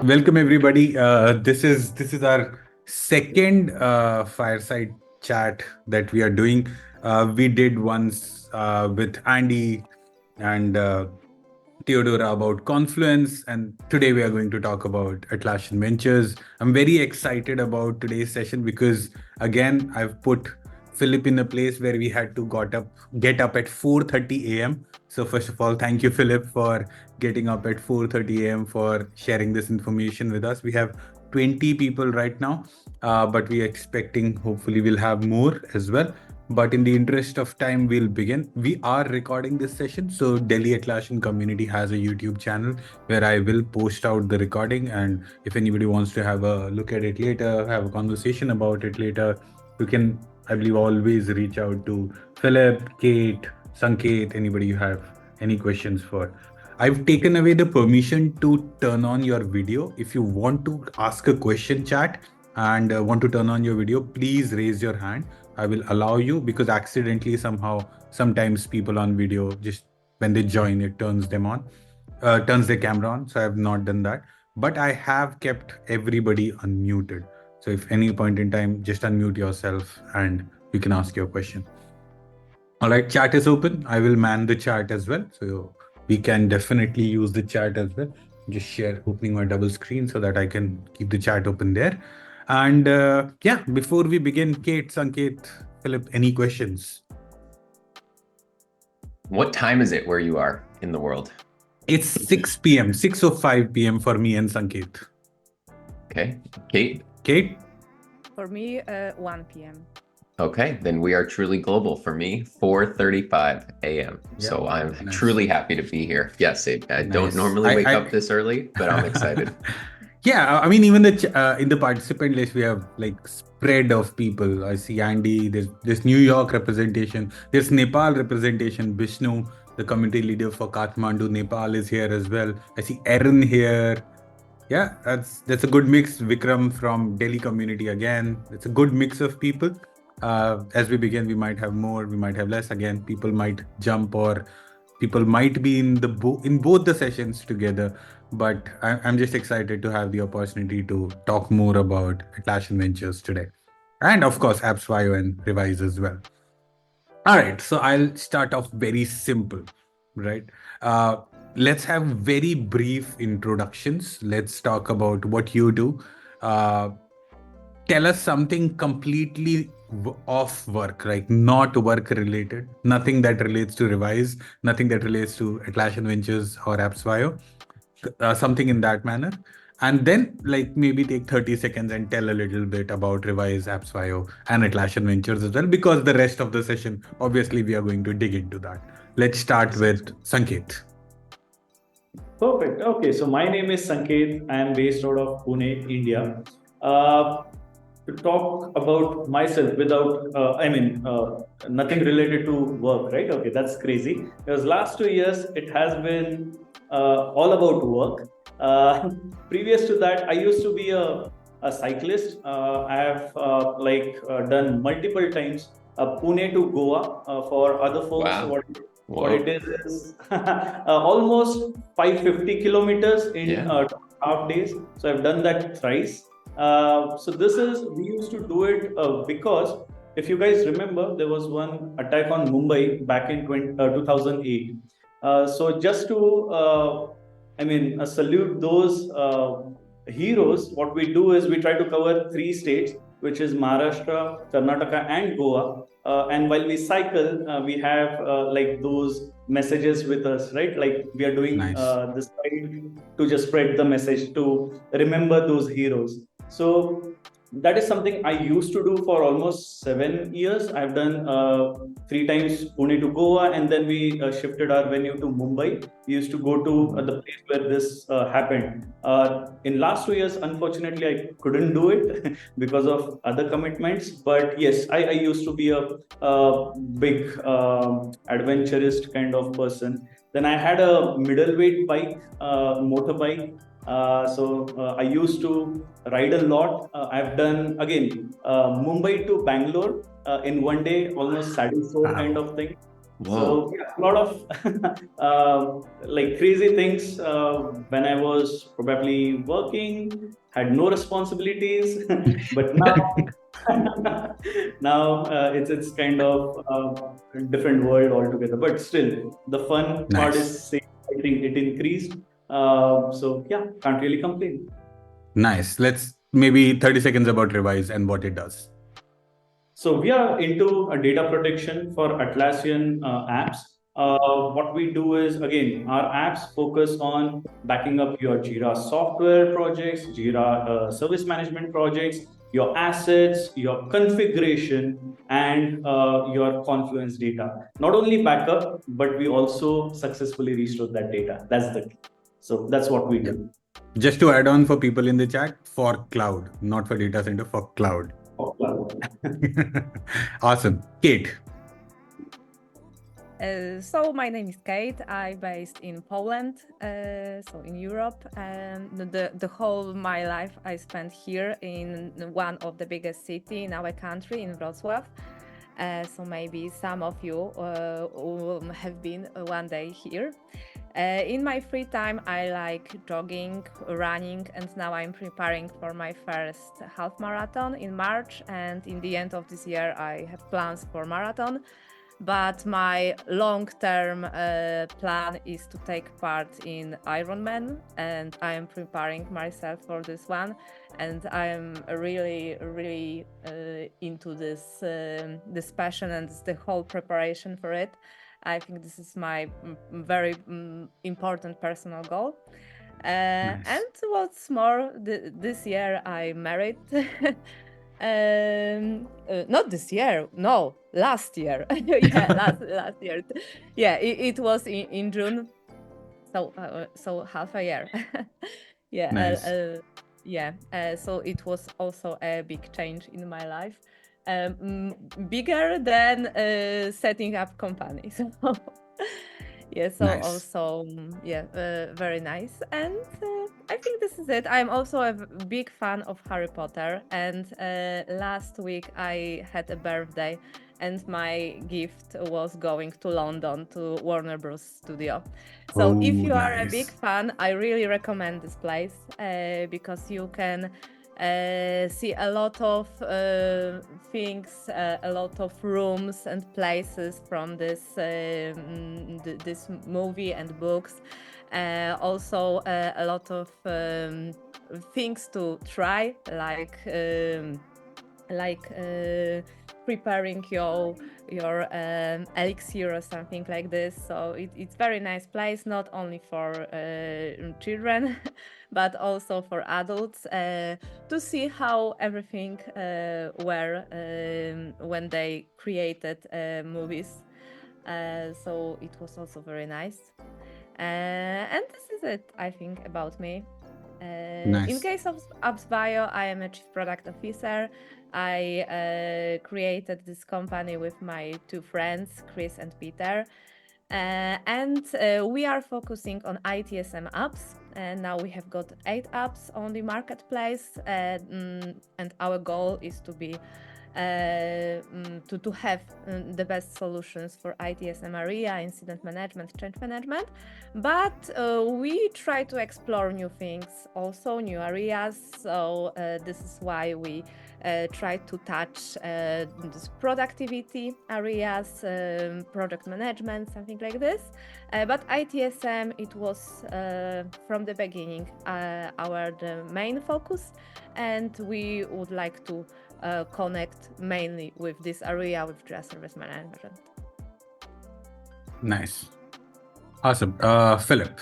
Welcome everybody. This is our second fireside chat that we are doing. We did once with Andy and Theodora about Confluence, and today we are going to talk about Atlassian Ventures. I'm very excited about today's session because again I've put Philip in a place where we had to get up at 4:30 a.m. So first of all, thank you, Philip, for getting up at 4:30 a.m. for sharing this information with us. We have 20 people right now, but we are expecting hopefully we'll have more as well. But in the interest of time, we'll begin. We are recording this session. So Delhi Atlassian community has a YouTube channel where I will post out the recording. And if anybody wants to have a look at it later, have a conversation about it later, you can, I believe, always reach out to Philip, Kate, Sanket, anybody you have any questions for. I've taken away the permission to turn on your video. If you want to ask a question, chat, and want to turn on your video, please raise your hand. I will allow you because accidentally somehow sometimes people on video just when they join it turns them on, turns their camera on. So I have not done that, but I have kept everybody unmuted. So if any point in time, just unmute yourself and you can ask your question. All right, chat is open. I will man the chat as well. So we can definitely use the chat as well. Just share opening my double screen so that I can keep the chat open there. And yeah, before we begin, Kate, Sanket, Philip, any questions? What time is it where you are in the world? It's 6 p.m., 6:05 p.m. for me and Sanket. Okay. Kate? Kate? For me, 1 p.m. Okay, then we are truly global. For me, 4:35 a.m. Yeah, so I'm nice. truly happy to be here. Yes, I Nice. don't normally wake up this early, but I'm excited. Yeah, I mean, even in the participant list, we have like spread of people. I see Andy, there's New York representation, there's Nepal representation. Vishnu, the community leader for Kathmandu, Nepal is here as well. I see Erin here. Yeah, that's a good mix. Vikram from Delhi community again. It's a good mix of people. As we begin, we might have more, we might have less. Again, people might jump or people might be in both the sessions together. But I'm just excited to have the opportunity to talk more about Atlassian Ventures today, and of course, AppsVio and Revise as well. All right, so I'll start off very simple, right? Let's have very brief introductions. Let's talk about what you do. Tell us something completely off work, like not work related, nothing that relates to Revise, nothing that relates to Atlassian Ventures or AppsVio, something in that manner. And then like maybe take 30 seconds and tell a little bit about Revise, AppsVio and Atlassian Ventures as well, because the rest of the session, obviously we are going to dig into that. Let's start with Sanket. Perfect. Okay, so my name is Sanket. I am based out of Pune, India. To talk about myself without, nothing related to work, right? Okay, that's crazy. Because last 2 years, it has been all about work. Previous to that, I used to be a cyclist. I have done multiple times Pune to Goa. For other folks, Wow. what it is almost 550 kilometers in half days. So I've done that thrice. We used to do it because if you guys remember, there was one attack on Mumbai back in 2008. So just to salute those heroes, what we do is we try to cover 3 states, which is Maharashtra, Karnataka, and Goa. And while we cycle, we have like those messages with us, right? Like we are doing this to just spread the message to remember those heroes. So that is something I used to do for almost 7 years. I've done 3 times Pune to Goa, and then we shifted our venue to Mumbai. We used to go to the place where this happened. In last 2 years, unfortunately, I couldn't do it because of other commitments. But yes, I used to be a big adventurist kind of person. Then I had a middleweight bike, motorbike. I used to ride a lot. I've done again Mumbai to Bangalore in one day, almost saddle sore kind of thing. Whoa. So yeah, a lot of like crazy things when I was probably working, had no responsibilities, but now now it's kind of a different world altogether. But still, the fun part is Nice. same. I think it increased. So yeah, can't really complain. Nice. Let's maybe 30 seconds about Revise and what it does. So we are into data protection for Atlassian apps. What we do is, again, our apps focus on backing up your Jira software projects, Jira service management projects, your assets, your configuration, and your Confluence data. Not only backup, but we also successfully restore that data. That's the key. So that's what we do. Just to add on for people in the chat, for cloud, not for data center, for cloud. Awesome. Kate. So my name is Kate. I'm based in Poland, so in Europe, and the whole my life I spent here in one of the biggest city in our country, in Wrocław. So maybe some of you have been one day here. In my free time, I like jogging, running, and now I'm preparing for my first half marathon in March. And in the end of this year, I have plans for marathon. But my long-term plan is to take part in Ironman, and I am preparing myself for this one. And I'm really, really into this passion and the whole preparation for it. I think this is my very important personal goal. Nice. And what's more, this year I married. Not this year, no, last year. Yeah, last year. Yeah, it was in June, so half a year. Yeah, Nice. yeah. So it was also a big change in my life, bigger than setting up company. So yeah, so Nice. also yeah, very nice. And I think this is it. I'm also a big fan of Harry Potter, and last week I had a birthday, and my gift was going to London to Warner Bros. Studio. So if you are a big Nice. fan, I really recommend this place because you can see a lot of things, a lot of rooms and places from this movie and books. Also, a lot of things to try, like preparing your elixir or something like this. So it's very nice place, not only for children, but also for adults to see how everything were when they created movies. So it was also very nice. And this is it, I think, about me. In Nice. case of Apps Bio, I am a chief product officer. I created this company with my two friends, Chris and Peter. And we are focusing on ITSM apps. And now we have got 8 apps on the marketplace. And our goal is to be to have the best solutions for ITSM area, incident management, change management. But we try to explore new things, also new areas. So this is why we try to touch this productivity areas, project management, something like this. But ITSM, it was from the beginning the main focus, and we would like to connect mainly with this area with Jira Service Management. Nice. Awesome. Philip.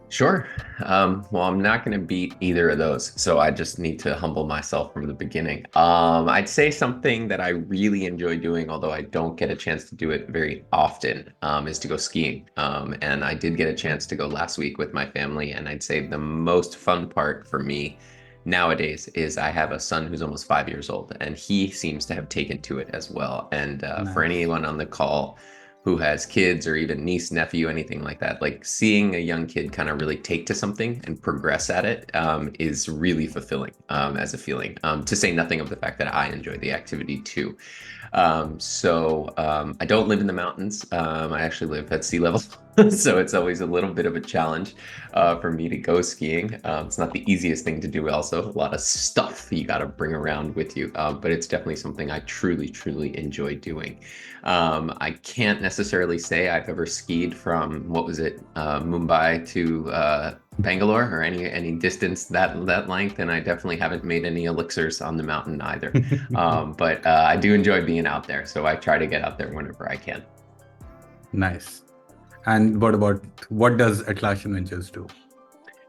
Sure. Well, I'm not going to beat either of those, so I just need to humble myself from the beginning. I'd say something that I really enjoy doing, although I don't get a chance to do it very often, is to go skiing. And I did get a chance to go last week with my family, and I'd say the most fun part for me nowadays is I have a son who's almost 5 years old, and he seems to have taken to it as well. And for anyone on the call who has kids or even niece, nephew, anything like that, like seeing a young kid kind of really take to something and progress at it is really fulfilling as a feeling, to say nothing of the fact that I enjoy the activity too. I don't live in the mountains. I actually live at sea level. So it's always a little bit of a challenge for me to go skiing. It's not the easiest thing to do, also. A lot of stuff you got to bring around with you, but it's definitely something I truly, truly enjoy doing. I can't necessarily say I've ever skied from, what was it, Mumbai to Bangalore, or any distance that length, and I definitely haven't made any elixirs on the mountain either. But I do enjoy being out there, so I try to get out there whenever I can. Nice. And what does Atlassian Ventures do?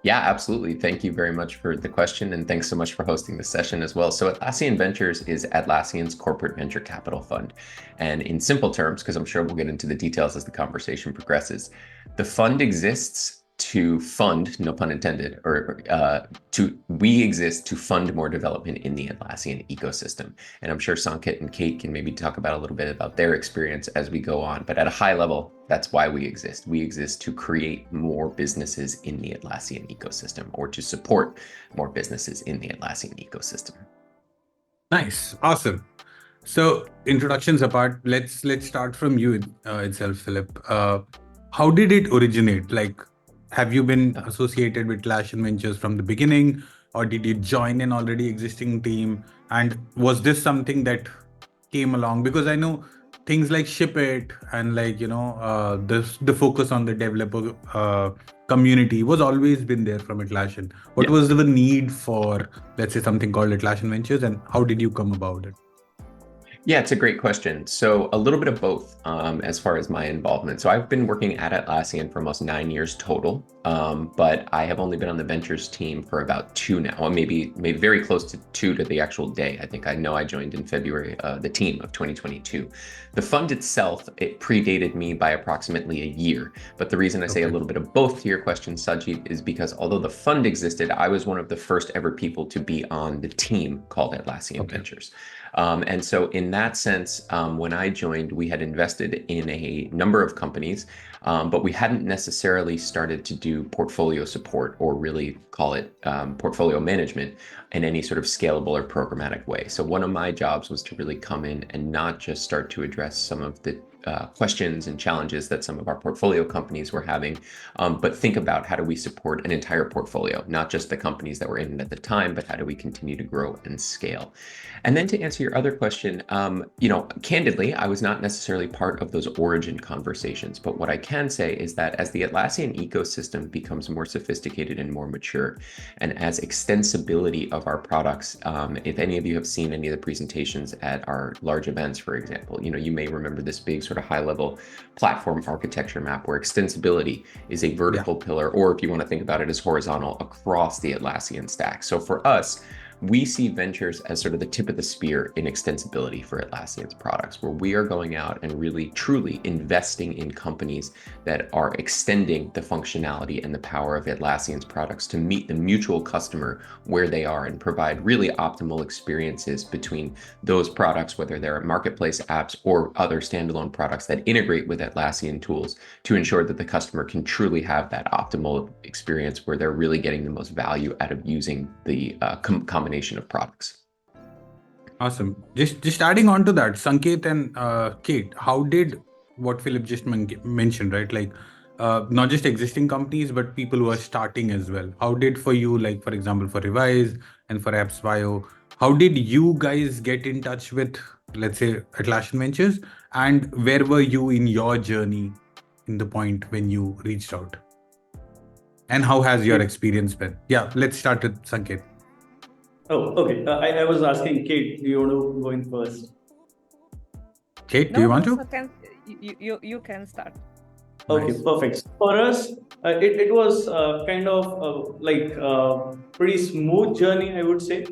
Yeah, absolutely. Thank you very much for the question, and thanks so much for hosting the session as well. So Atlassian Ventures is Atlassian's corporate venture capital fund. And in simple terms, because I'm sure we'll get into the details as the conversation progresses, the fund exists to fund, no pun intended, we exist to fund more development in the Atlassian ecosystem. And I'm sure Sanket and Kate can maybe talk about a little bit about their experience as we go on. But at a high level, that's why we exist. We exist to create more businesses in the Atlassian ecosystem, or to support more businesses in the Atlassian ecosystem. Nice. Awesome. So introductions apart, let's start from you itself, Philip. How did it originate? Like, have you been associated with Atlassian Ventures from the beginning, or did you join an already existing team? And was this something that came along? Because I know things like Ship It and the focus on the developer community was always been there from Atlassian. What was the need for, let's say, something called Atlassian Ventures, and how did you come about it? Yeah, it's a great question. So a little bit of both as far as my involvement. So I've been working at Atlassian for almost 9 years total, but I have only been on the ventures team for about 2 now, or maybe very close to 2 to the actual day. I joined in February, the team of 2022. The fund itself, it predated me by approximately a year. But the reason I say a little bit of both to your question, Sajid, is because although the fund existed, I was one of the first ever people to be on the team called Atlassian Ventures. And so in that sense, when I joined, we had invested in a number of companies, but we hadn't necessarily started to do portfolio support, or really call it portfolio management, in any sort of scalable or programmatic way. So one of my jobs was to really come in and not just start to address some of the questions and challenges that some of our portfolio companies were having, but think about how do we support an entire portfolio, not just the companies that were in it at the time, but how do we continue to grow and scale. And then to answer your other question, candidly, I was not necessarily part of those origin conversations, but what I can say is that as the Atlassian ecosystem becomes more sophisticated and more mature, and as extensibility of our products, if any of you have seen any of the presentations at our large events, for example, you may remember this big sort of high-level platform architecture map where extensibility is a vertical pillar, or if you want to think about it as horizontal, across the Atlassian stack. So for us, we see ventures as sort of the tip of the spear in extensibility for Atlassian's products, where we are going out and really truly investing in companies that are extending the functionality and the power of Atlassian's products to meet the mutual customer where they are, and provide really optimal experiences between those products, whether they're marketplace apps or other standalone products that integrate with Atlassian tools, to ensure that the customer can truly have that optimal experience where they're really getting the most value out of using the combination of products. Awesome. Just adding on to that, Sanket and Kate, how did what Philip just mentioned, right? Like not just existing companies, but people who are starting as well. How did for you, like for example, for Revise and for Apps Bio, how did you guys get in touch with, let's say, Atlassian Ventures, and where were you in your journey in the point when you reached out? And how has your experience been? Yeah, let's start with Sanket. Oh, okay. I was asking Kate, do you want to go in first? Kate, do you want to? You can start. Okay, nice. Perfect. For us, it was kind of pretty smooth journey, I would say.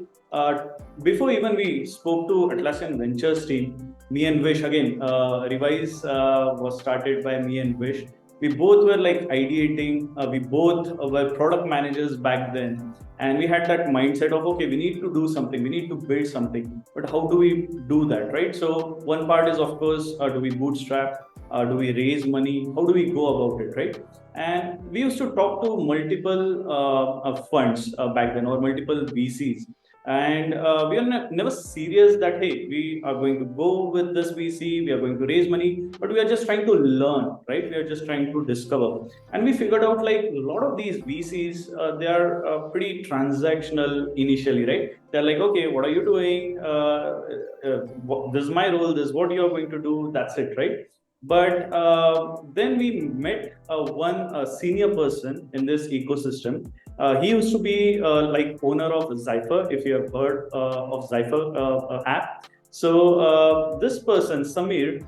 Before even we spoke to Atlassian Ventures team, me and Vish, again, Revise was started by me and Vish. We both were like ideating, we both were product managers back then. And we had that mindset of, okay, we need to do something, we need to build something, but how do we do that, right? So one part is, of course, do we bootstrap? Do we raise money? How do we go about it, right? And we used to talk to multiple funds back then, or multiple VCs. And we are never serious that, hey, we are going to go with this VC, we are going to raise money, but we are just trying to learn, right? We are just trying to discover. And we figured out like a lot of these VCs, they are pretty transactional initially, right? They're like, okay, what are you doing? This is my role, this is what you're going to do, that's it, right? But then we met one senior person in this ecosystem. He used to be like owner of Zypher, if you have heard of Zypher app. So this person, Samir,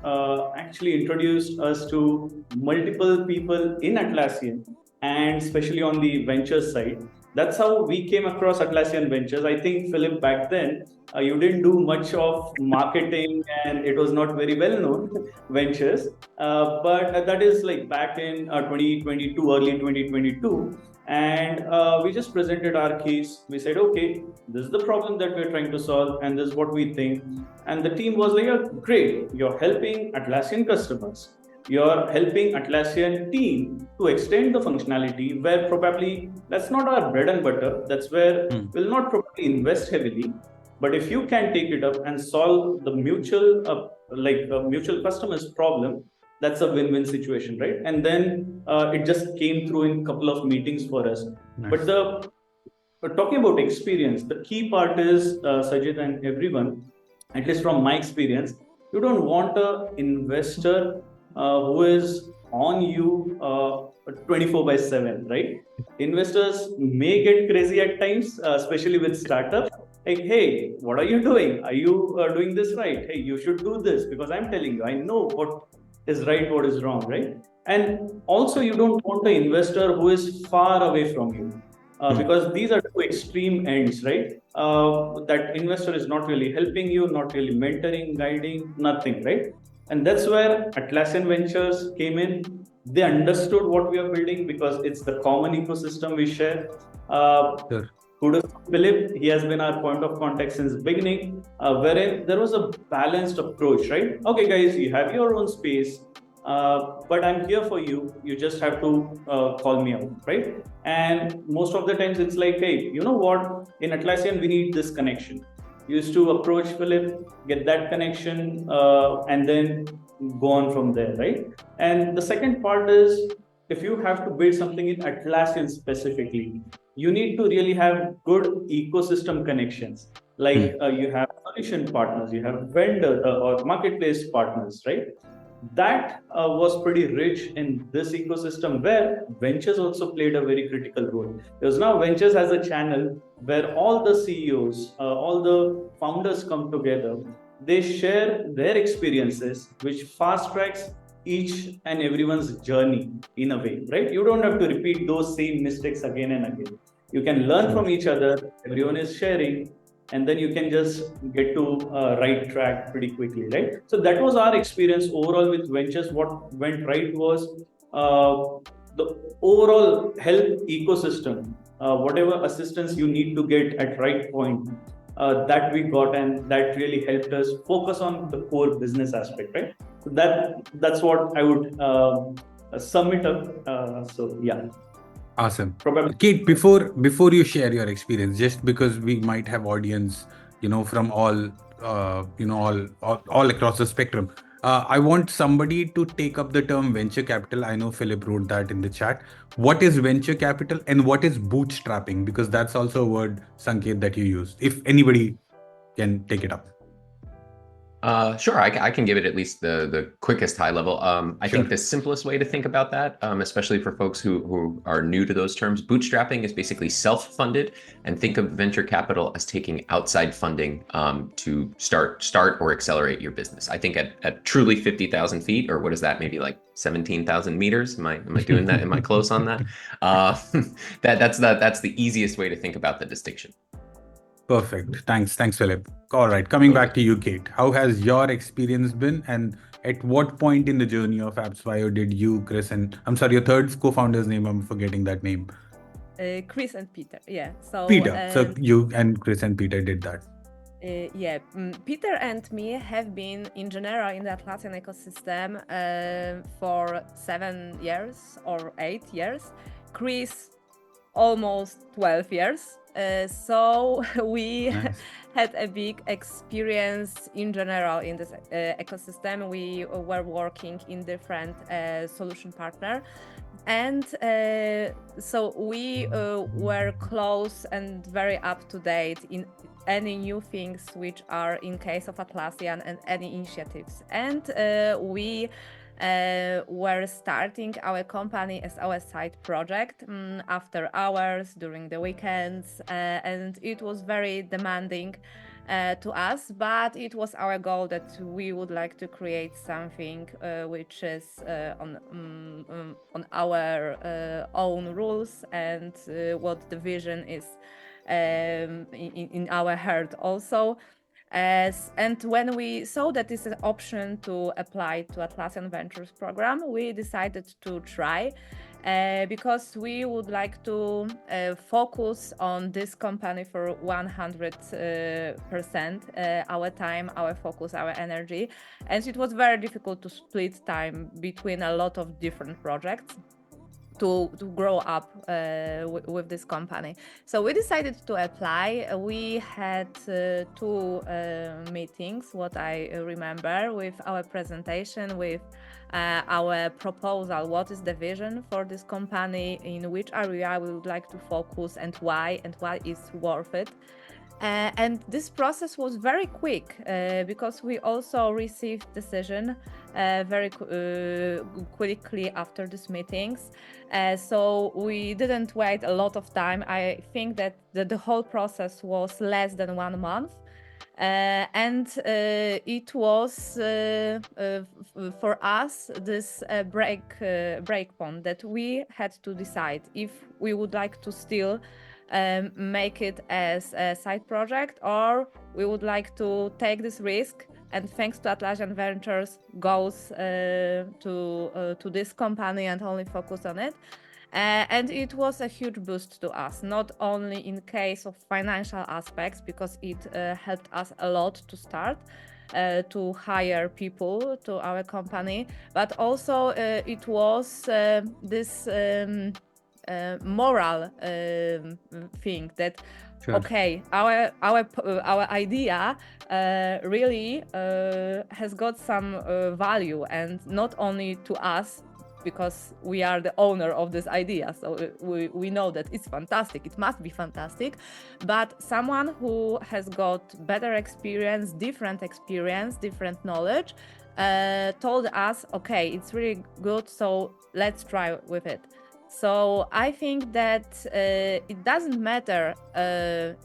actually introduced us to multiple people in Atlassian, and especially on the ventures side. That's how we came across Atlassian Ventures. I think, Philip, back then, you didn't do much of marketing and it was not very well known, Ventures. But that is like back in 2022, early 2022. And we just presented our case. We said, okay, this is the problem that we're trying to solve, and this is what we think. And the team was like, "Yeah, great, you're helping Atlassian customers. You're helping Atlassian team to extend the functionality where probably that's not our bread and butter. That's where we'll not probably invest heavily. But if you can take it up and solve the mutual customers problem, that's a win-win situation, right?" And then it just came through in a couple of meetings for us. Nice. But talking about experience, the key part is, Sajid and everyone, at least from my experience, you don't want an investor who is on you 24/7, right? Investors may get crazy at times, especially with startups. Like, hey, what are you doing? Are you doing this right? Hey, you should do this because I'm telling you, I know what is right, what is wrong, right? And also, you don't want an investor who is far away from you. Because these are two extreme ends, right? That investor is not really helping you, not really mentoring, guiding, nothing, right? And that's where Atlassian Ventures came in. They understood what we are building because it's the common ecosystem we share. Sure. Kudos to Philip. He has been our point of contact since the beginning, wherein there was a balanced approach, right? Okay, guys, you have your own space, but I'm here for you. You just have to call me out, right? And most of the times it's like, hey, you know what? In Atlassian, we need this connection. You used to approach Philip, get that connection, and then go on from there, right? And the second part is, if you have to build something in Atlassian specifically, you need to really have good ecosystem connections. Like you have solution partners, you have vendor or marketplace partners, right? That was pretty rich in this ecosystem where Ventures also played a very critical role. Because now Ventures has a channel where all the CEOs, all the founders come together. They share their experiences, which fast tracks each and everyone's journey in a way, right? You don't have to repeat those same mistakes again and again. You can learn from each other. Everyone is sharing, and then you can just get to right track pretty quickly, right? So that was our experience overall with Ventures. What went right was the overall health ecosystem, whatever assistance you need to get at right point, that we got, and that really helped us focus on the core business aspect, right? So that's what I would sum it up. So yeah. Awesome. Probably. Kate, before you share your experience, just because we might have audience, from all across the spectrum, I want somebody to take up the term venture capital. I know Philip wrote that in the chat. What is venture capital and what is bootstrapping? Because that's also a word, Sanket, that you used. If anybody can take it up. Sure, I can give it at least the quickest high level. I Sure. think the simplest way to think about that, especially for folks who are new to those terms, bootstrapping is basically self-funded, and think of venture capital as taking outside funding to start or accelerate your business. I think at truly 50,000 feet, or what is that, maybe like 17,000 meters? Am I doing that? Am I close on that? That's the easiest way to think about the distinction. Perfect. Thanks, Philip. All right, coming back to you, Kate. How has your experience been, and at what point in the journey of AppsBio did you, Chris, and I'm sorry, your third co-founder's name, I'm forgetting that name. Chris and Peter. Yeah. So Peter. So you and Chris and Peter did that. Peter and me have been in general in the Atlassian ecosystem for 7 years or 8 years. Chris almost 12 years. So we Nice. had a big experience in general in this ecosystem. We were working in different solution partner, and so we were close and very up to date in any new things which are in case of Atlassian and any initiatives. And we were starting our company as our side project after hours during the weekends, and it was very demanding to us, but it was our goal that we would like to create something which is on our own rules, and what the vision is in our heart also. And when we saw that this is an option to apply to Atlassian Ventures program, we decided to try because we would like to focus on this company for 100% our time, our focus, our energy. And it was very difficult to split time between a lot of different projects to grow up with this company. So we decided to apply. We had two meetings, what I remember, with our presentation, with our proposal, what is the vision for this company, in which area we would like to focus, and why is worth it. And this process was very quick because we also received decision very quickly after these meetings. So we didn't wait a lot of time. I think that the whole process was less than 1 month. And it was for us this break point that we had to decide if we would like to still make it as a side project, or we would like to take this risk, and thanks to Atlassian Ventures goes to this company and only focus on it. And it was a huge boost to us, not only in case of financial aspects, because it helped us a lot to start to hire people to our company, but also it was this moral thing that Sure. okay, our idea really has got some value, and not only to us, because we are the owner of this idea, so we know that it's fantastic, it must be fantastic, but someone who has got better experience, different knowledge told us, okay, it's really good, so let's try with it. So I think that it doesn't matter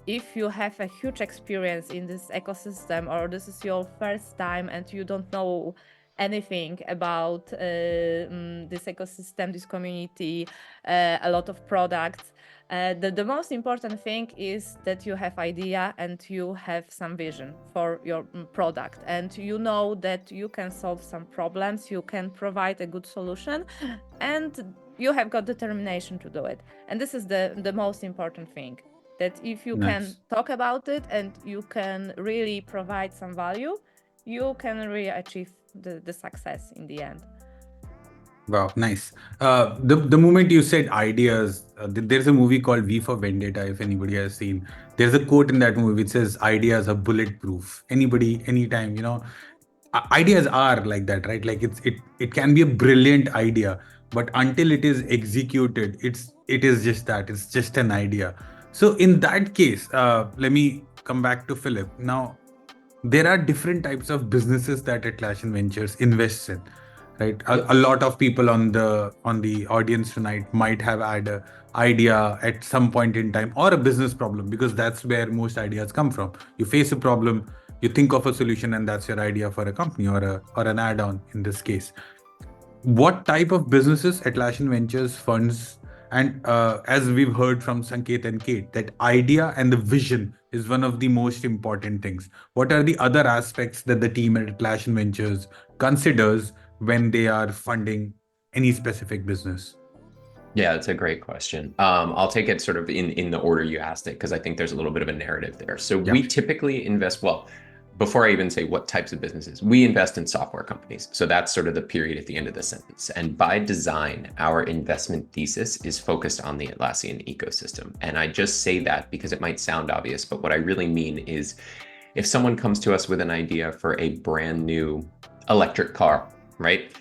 if you have a huge experience in this ecosystem, or this is your first time and you don't know anything about this ecosystem, this community, a lot of products. The most important thing is that you have idea and you have some vision for your product, and you know that you can solve some problems, you can provide a good solution, and you have got determination to do it. And this is the most important thing, that if you can Nice. talk about it and you can really provide some value, you can really achieve the success in the end. Wow, nice. The moment you said ideas, there's a movie called V for Vendetta, if anybody has seen. There's a quote in that movie which says, ideas are bulletproof. Anybody, anytime, ideas are like that, right? Like it can be a brilliant idea, but until it is executed, it is just that. It's just an idea. So in that case, let me come back to Philip. Now, there are different types of businesses that Atlassian Ventures invests in, right? A lot of people on the audience tonight might have had an idea at some point in time, or a business problem, because that's where most ideas come from. You face a problem, you think of a solution, and that's your idea for a company or an add-on in this case. What type of businesses Atlassian Ventures funds? And as we've heard from Sanket and Kate, that idea and the vision is one of the most important things. What are the other aspects that the team at Atlassian Ventures considers when they are funding any specific business? Yeah, that's a great question. I'll take it sort of in the order you asked it, because I think there's a little bit of a narrative there. So we typically invest, well, before I even say what types of businesses, we invest in software companies. So that's sort of the period at the end of the sentence. And by design, our investment thesis is focused on the Atlassian ecosystem. And I just say that because it might sound obvious, but what I really mean is if someone comes to us with an idea for a brand new electric car, right?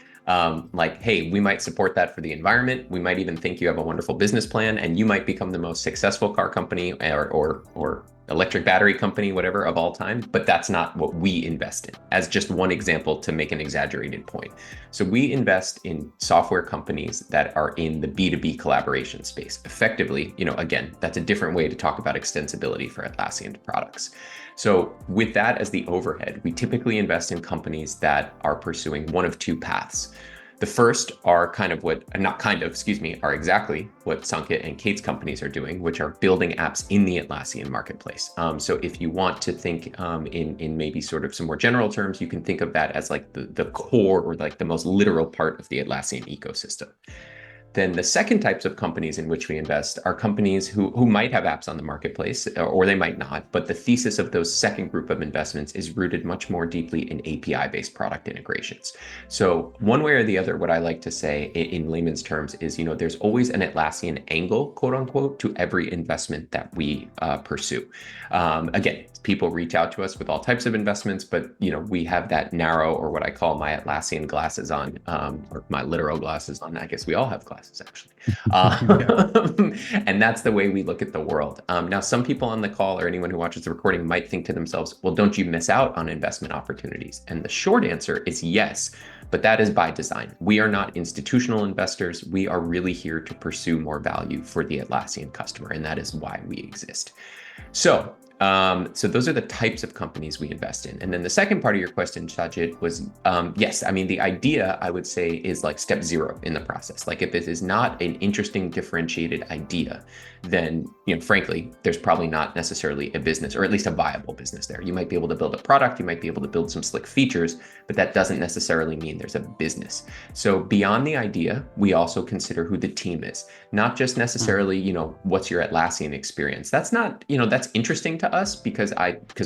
Like, hey, we might support that for the environment. We might even think you have a wonderful business plan and you might become the most successful car company or electric battery company, whatever, of all time. But that's not what we invest in, as just one example to make an exaggerated point. So we invest in software companies that are in the B2B collaboration space. Effectively, again, that's a different way to talk about extensibility for Atlassian products. So with that as the overhead, we typically invest in companies that are pursuing one of two paths. The first are are exactly what Sanket and Kate's companies are doing, which are building apps in the Atlassian marketplace. So if you want to think in maybe sort of some more general terms, you can think of that as like the core or like the most literal part of the Atlassian ecosystem. Then the second types of companies in which we invest are companies who might have apps on the marketplace, or they might not. But the thesis of those second group of investments is rooted much more deeply in API-based product integrations. So one way or the other, what I like to say in layman's terms is, there's always an Atlassian angle, quote unquote, to every investment that we pursue. Again, people reach out to us with all types of investments, but we have that narrow, or what I call my Atlassian glasses on, or my literal glasses on. I guess we all have glasses, actually. And that's the way we look at the world. Now, some people on the call or anyone who watches the recording might think to themselves, well, don't you miss out on investment opportunities? And the short answer is yes, but that is by design. We are not institutional investors. We are really here to pursue more value for the Atlassian customer, and that is why we exist. So those are the types of companies we invest in. And then the second part of your question, Sajid, was, yes, I mean, the idea, I would say, is like step zero in the process. Like if this is not an interesting, differentiated idea, then, frankly, there's probably not necessarily a business, or at least a viable business there. You might be able to build a product, you might be able to build some slick features, but that doesn't necessarily mean there's a business. So beyond the idea, we also consider who the team is, not just necessarily, what's your Atlassian experience. That's not, that's interesting to us because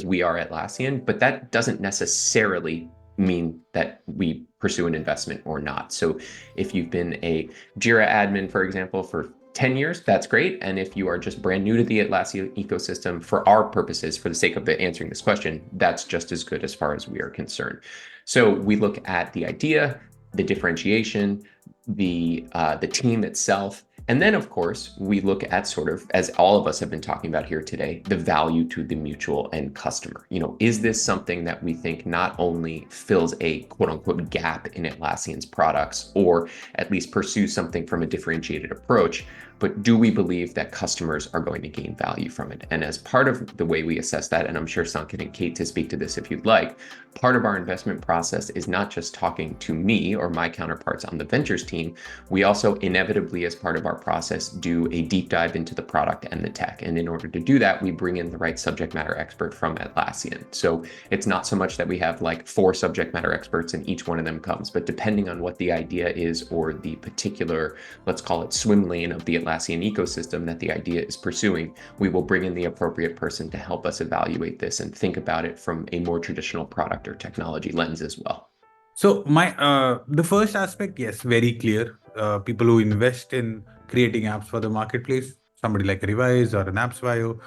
we are Atlassian, but that doesn't necessarily mean that we pursue an investment or not. So if you've been a Jira admin, for example, for 10 years, that's great. And if you are just brand new to the Atlassian ecosystem, for our purposes, for the sake of answering this question, that's just as good as far as we are concerned. So we look at the idea, the differentiation, the team itself. And then, of course, we look at sort of, as all of us have been talking about here today, the value to the mutual end customer. Is this something that we think not only fills a quote unquote gap in Atlassian's products, or at least pursues something from a differentiated approach, but do we believe that customers are going to gain value from it? And as part of the way we assess that, and I'm sure Sanket and Kate to speak to this if you'd like, part of our investment process is not just talking to me or my counterparts on the ventures team. We also inevitably, as part of our process, do a deep dive into the product and the tech. And in order to do that, we bring in the right subject matter expert from Atlassian. So it's not so much that we have like 4 subject matter experts and each one of them comes, but depending on what the idea is or the particular, let's call it swim lane of the Atlassian ecosystem that the idea is pursuing, we will bring in the appropriate person to help us evaluate this and think about it from a more traditional product or technology lens as well. So the first aspect, yes, very clear. People who invest in creating apps for the marketplace, somebody like Revise or an AppsBio,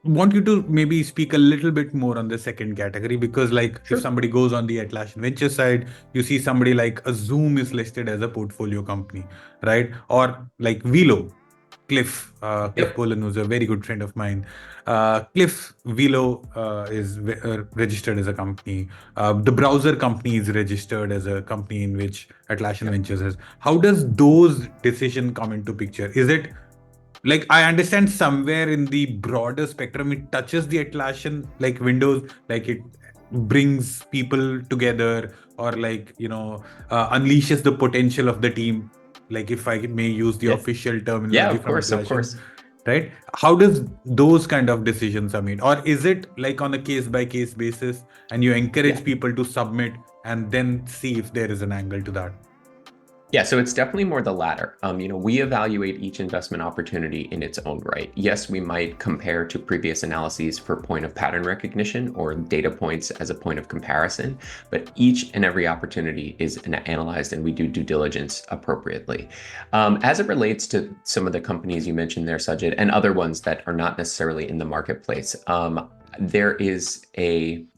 want you to maybe speak a little bit more on the second category, because If somebody goes on the Atlassian venture side, you see somebody like a Zoom is listed as a portfolio company, right? Or like Velo, Cliff Polan, who's a very good friend of mine. Cliff Velo is registered as a company. The browser company is registered as a company in which Atlassian Ventures is. How does those decisions come into picture? Is it like, I understand somewhere in the broader spectrum, it touches the Atlassian Windows, like it brings people together, or unleashes the potential of the team. Like if I may use the official terminology of course. Right? How does those kind of decisions are made? Or is it like on a case by case basis and you encourage people to submit and then see if there is an angle to that? Yeah, so it's definitely more the latter. We evaluate each investment opportunity in its own right. Yes, we might compare to previous analyses for point of pattern recognition or data points as a point of comparison, but each and every opportunity is analyzed and we do due diligence appropriately. As it relates to some of the companies you mentioned there, Sajid, and other ones that are not necessarily in the marketplace, there is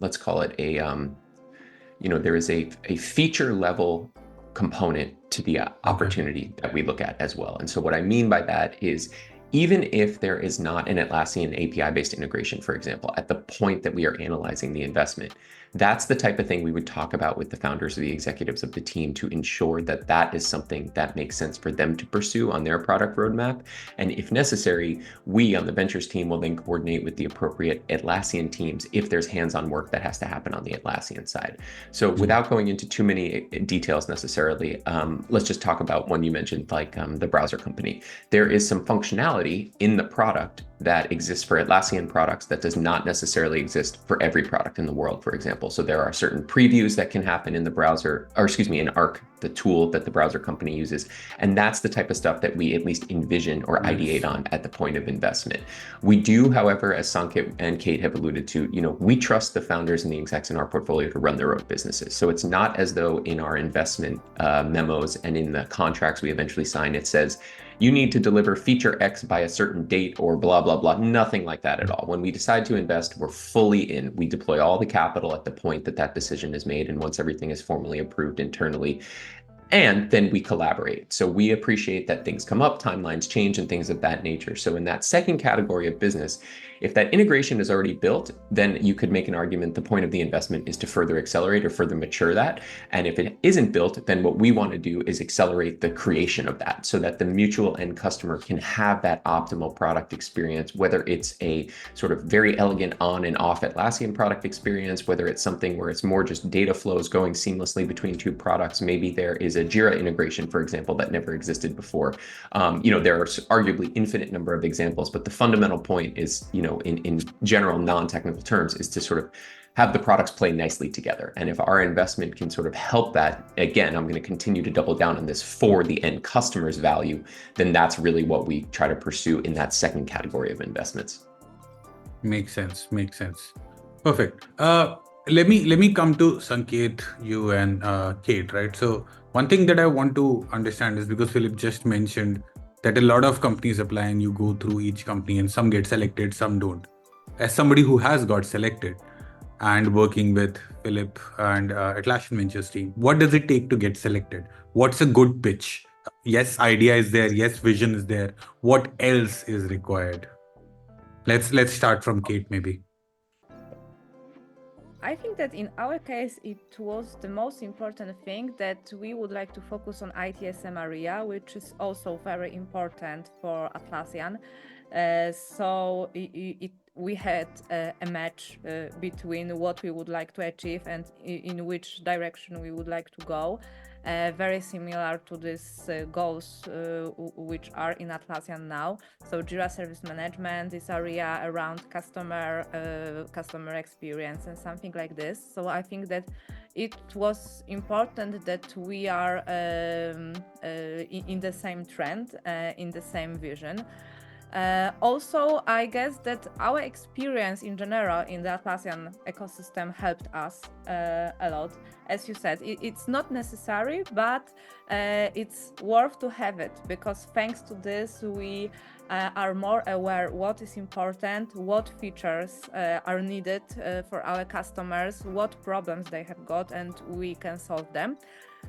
let's call it there is a feature level component to the opportunity that we look at as well. And so what I mean by that is, even if there is not an Atlassian API-based integration, for example, at the point that we are analyzing the investment, that's the type of thing we would talk about with the founders or the executives of the team to ensure that that is something that makes sense for them to pursue on their product roadmap. And if necessary, we on the ventures team will then coordinate with the appropriate Atlassian teams if there's hands-on work that has to happen on the Atlassian side. So without going into too many details necessarily, let's just talk about one you mentioned, like the browser company. There is some functionality in the product that exists for Atlassian products that does not necessarily exist for every product in the world, for example. So there are certain previews that can happen in the browser, or excuse me, in Arc, the tool that the browser company uses. And that's the type of stuff that we at least envision or ideate on at the point of investment. We do, however, as Sanket and Kate have alluded to, we trust the founders and the execs in our portfolio to run their own businesses. So it's not as though in our investment memos and in the contracts we eventually sign, it says, you need to deliver feature X by a certain date or blah, blah, blah. Nothing like that at all. When we decide to invest, we're fully in. We deploy all the capital at the point that that decision is made and once everything is formally approved internally. And then we collaborate. So we appreciate that things come up, timelines change, and things of that nature. So in that second category of business, if that integration is already built, then you could make an argument the point of the investment is to further accelerate or further mature that. And if it isn't built, then what we want to do is accelerate the creation of that so that the mutual end customer can have that optimal product experience, whether it's a sort of very elegant on and off Atlassian product experience, whether it's something where it's more just data flows going seamlessly between two products. Maybe there is a Jira integration, for example, that never existed before. There are arguably infinite number of examples, but the fundamental point is, in general, non-technical terms, is to sort of have the products play nicely together. And if our investment can sort of help that, again, I'm going to continue to double down on this for the end customer's value, then that's really what we try to pursue in that second category of investments. Makes sense. Perfect. Let me come to Sanket, you and Kate, right? So one thing that I want to understand is, because Philip just mentioned that a lot of companies apply and you go through each company and some get selected, some don't. As somebody who has got selected and working with Philip and Atlassian Ventures team, what does it take to get selected? What's a good pitch? Yes, idea is there. Yes, vision is there. What else is required? Let's start from Kate, maybe. I think that in our case, it was the most important thing that we would like to focus on ITSM area, which is also very important for Atlassian. So we had a match between what we would like to achieve and in which direction we would like to go. Very similar to these goals which are in Atlassian now. So Jira Service Management, this area around customer experience and something like this. So I think that it was important that we are in the same trend, in the same vision. Also, I guess that our experience in general in the Atlassian ecosystem helped us a lot. As you said, it's not necessary, but it's worth to have it, because thanks to this, we are more aware what is important, what features are needed for our customers, what problems they have got, and we can solve them.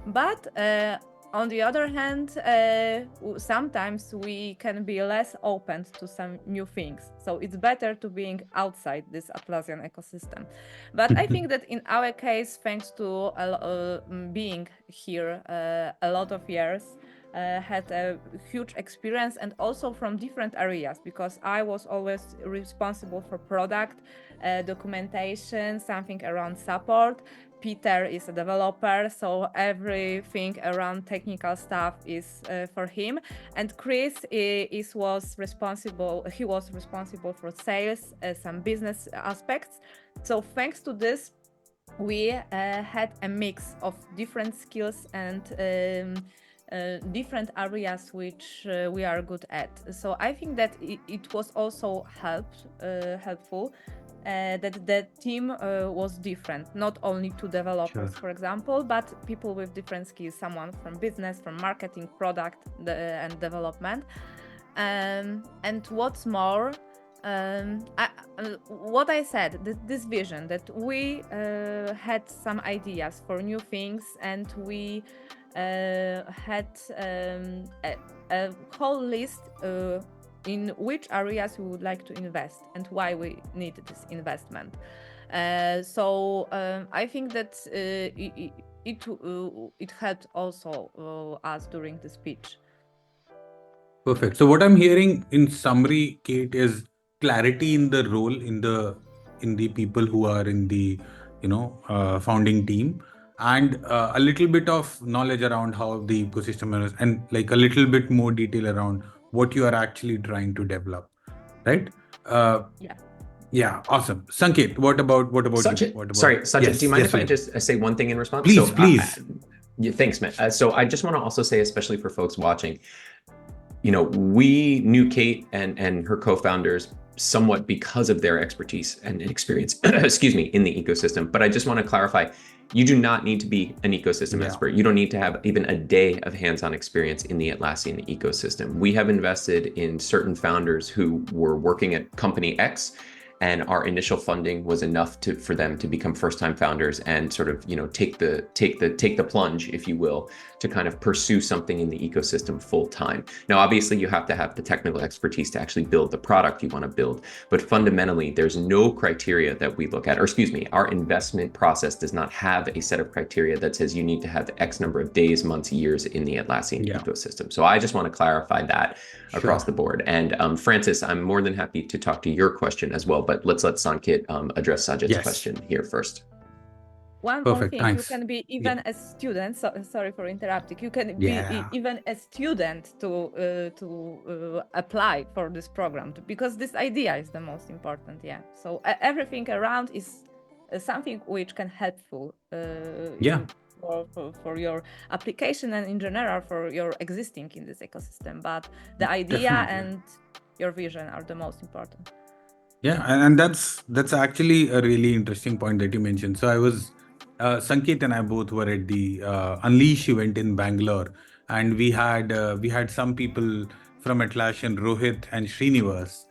But on the other hand, sometimes we can be less open to some new things. So it's better to being outside this Atlassian ecosystem. But I think that in our case, thanks to being here a lot of years, had a huge experience, and also from different areas, because I was always responsible for product, documentation, something around support. Peter is a developer, so everything around technical stuff is for him. And Chris was responsible for sales, some business aspects. So thanks to this, we had a mix of different skills and different areas which we are good at. So I think that it was also helpful that the team was different, not only two developers, Sure. for example, but people with different skills, someone from business, from marketing, product, and development. And what's more, what I said, this vision that we had some ideas for new things, and we had a whole list in which areas we would like to invest and why we need this investment. So I think that it helped also us during the speech. Perfect. So what I'm hearing in summary, Kate, is clarity in the role in the people who are in the founding team, and a little bit of knowledge around how the ecosystem is, and like a little bit more detail around what you are actually trying to develop, right? Yeah. Yeah, awesome. Sanket, what about you? Sajid, What about sorry, Sajid, yes, do you mind yes, if I please. just say one thing in response? Please, So, please. yeah, thanks, man. So I just want to also say, especially for folks watching, we knew Kate and her co-founders somewhat because of their expertise and experience, excuse me, in the ecosystem. But I just want to clarify, you do not need to be an ecosystem expert. You don't need to have even a day of hands-on experience in the Atlassian ecosystem. We have invested in certain founders who were working at company X, and our initial funding was enough for them to become first-time founders and sort of take the plunge, if you will, to kind of pursue something in the ecosystem full time. Now, obviously, you have to have the technical expertise to actually build the product you want to build, but fundamentally, there's no criteria that we look at, or excuse me, our investment process does not have a set of criteria that says you need to have X number of days, months, years in the Atlassian ecosystem. So I just want to clarify that across the board. And Francis, I'm more than happy to talk to your question as well, but let's let Sanket address Sajid's question here first. One more thing, you can be even a student. Sorry for interrupting. You can be even a student to apply for this program, because this idea is the most important. Yeah. So everything around is something which can helpful. For your application and in general for your existing in this ecosystem, but the idea and your vision are the most important. Yeah, and that's actually a really interesting point that you mentioned. So I was Sanket and I both were at the Unleash event in Bangalore, and we had some people from Atlassian, Rohit and Srinivas,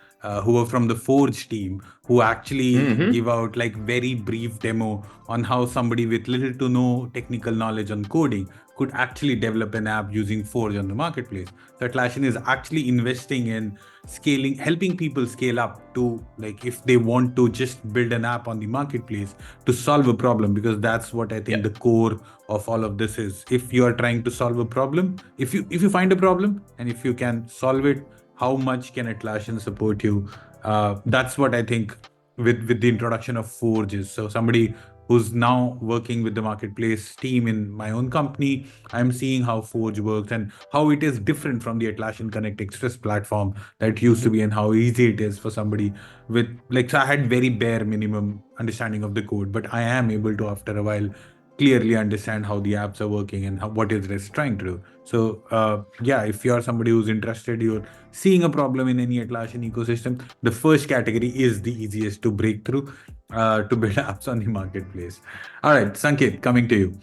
who were from the Forge team, who actually give out like very brief demo on how somebody with little to no technical knowledge on coding could actually develop an app using Forge on the marketplace. So Atlassian is actually investing in scaling, helping people scale up to, like, if they want to just build an app on the marketplace to solve a problem, because that's what I think the core of all of this is. If you are trying to solve a problem, if you find a problem and if you can solve it, how much can Atlassian support you? That's what I think with the introduction of Forge is. So somebody who's now working with the marketplace team in my own company, I'm seeing how Forge works and how it is different from the Atlassian Connect Express platform that used to be, and how easy it is for somebody with, like, so I had very bare minimum understanding of the code, but I am able to, after a while, clearly understand how the apps are working and what is it trying to do. So if you're somebody who's interested, you're seeing a problem in any Atlassian ecosystem, the first category is the easiest to break through to build apps on the marketplace. All right, Sanket, coming to you.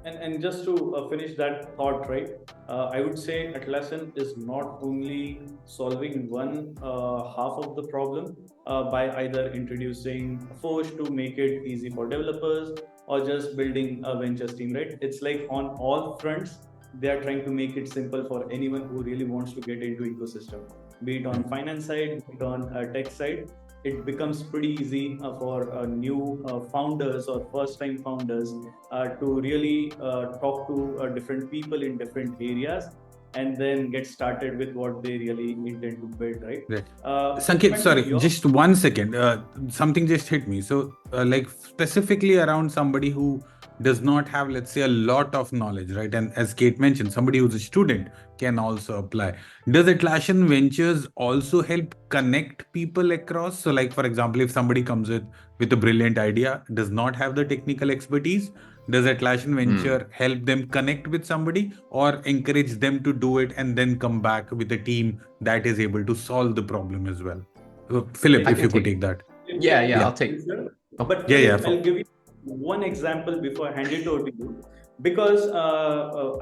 And just to finish that thought, right, I would say Atlassian is not only solving one half of the problem by either introducing Forge to make it easy for developers, or just building a ventures team, right? It's like on all fronts, they are trying to make it simple for anyone who really wants to get into ecosystem, be it on finance side, be it on tech side. It becomes pretty easy for new founders or first-time founders to really talk to different people in different areas, and then get started with what they really intend to build, right? Sanket, sorry, just 1 second. Something just hit me. So, like, specifically around somebody who does not have, let's say, a lot of knowledge, right? And as Kate mentioned, somebody who's a student can also apply. Does Atlassian Ventures also help connect people across? So, like for example, if somebody comes with a brilliant idea, does not have the technical expertise, does Atlassian Venture help them connect with somebody or encourage them to do it and then come back with a team that is able to solve the problem as well? Philip, I if can you could take. take that. Yeah, Yeah. I'll take. Oh. But Yeah, Philip, yeah. I'll give you one example before I hand it over to you. Because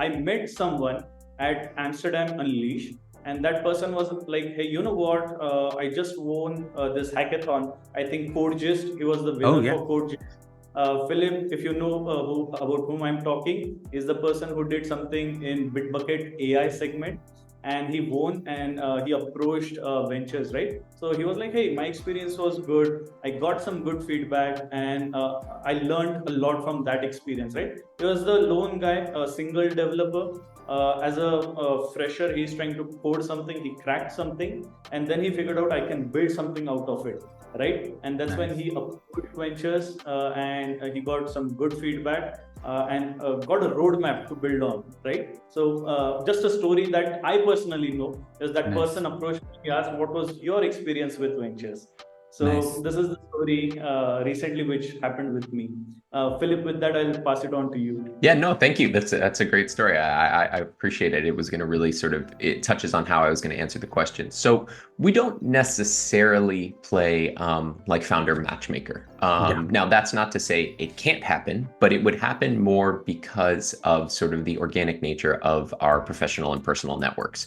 I met someone at Amsterdam Unleash, and that person was like, "Hey, you know what? I just won this hackathon. I think CodeGist. He was the winner yeah. for CodeGist. Philip, if you know about whom I'm talking, is the person who did something in Bitbucket AI segment, and he won, and he approached Ventures, right? So he was like, "Hey, my experience was good. I got some good feedback, and I learned a lot from that experience, right?" He was the lone guy, a single developer. As a fresher, he's trying to code something. He cracked something, and then he figured out I can build something out of it, right? And that's when he approached Ventures, and he got some good feedback, and got a roadmap to build on, right? So just a story that I personally know is that person approached me, asked, "What was your experience with Ventures?" So this is the story recently which happened with me. Philip, with that, I'll pass it on to you. Yeah, no, thank you. That's a great story. I appreciate it. It was going to really it touches on how I was going to answer the question. So we don't necessarily play like founder matchmaker. Now, that's not to say it can't happen, but it would happen more because of sort of the organic nature of our professional and personal networks.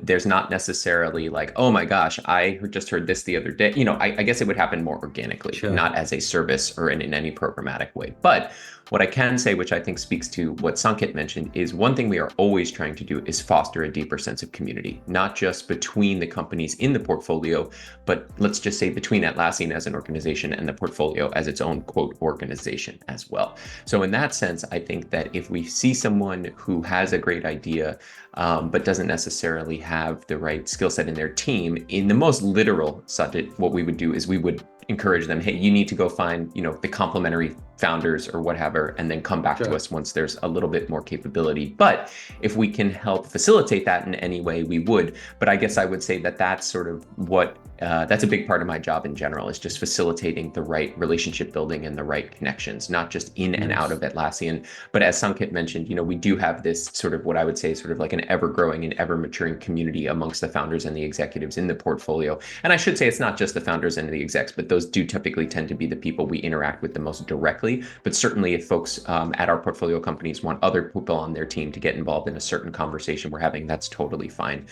There's not necessarily like, oh my gosh, I just heard this the other day. I guess it would happen more organically, not as a service or in any programmatic way. But what I can say, which I think speaks to what Sanket mentioned, is one thing we are always trying to do is foster a deeper sense of community, not just between the companies in the portfolio, but let's just say between Atlassian as an organization and the portfolio as its own quote organization as well. So in that sense, I think that if we see someone who has a great idea, but doesn't necessarily have the right skill set in their team, in the most literal subject, what we would do is we would encourage them, hey, you need to go find, the complementary founders or whatever, and then come back to us once there's a little bit more capability. But if we can help facilitate that in any way, we would. But I guess I would say that that's sort of what, that's a big part of my job in general, is just facilitating the right relationship building and the right connections, not just in and out of Atlassian. But as Sanket mentioned, we do have this sort of what I would say sort of like an ever-growing and ever-maturing community amongst the founders and the executives in the portfolio. And I should say it's not just the founders and the execs, but those do typically tend to be the people we interact with the most directly. But certainly if folks at our portfolio companies want other people on their team to get involved in a certain conversation we're having, that's totally fine.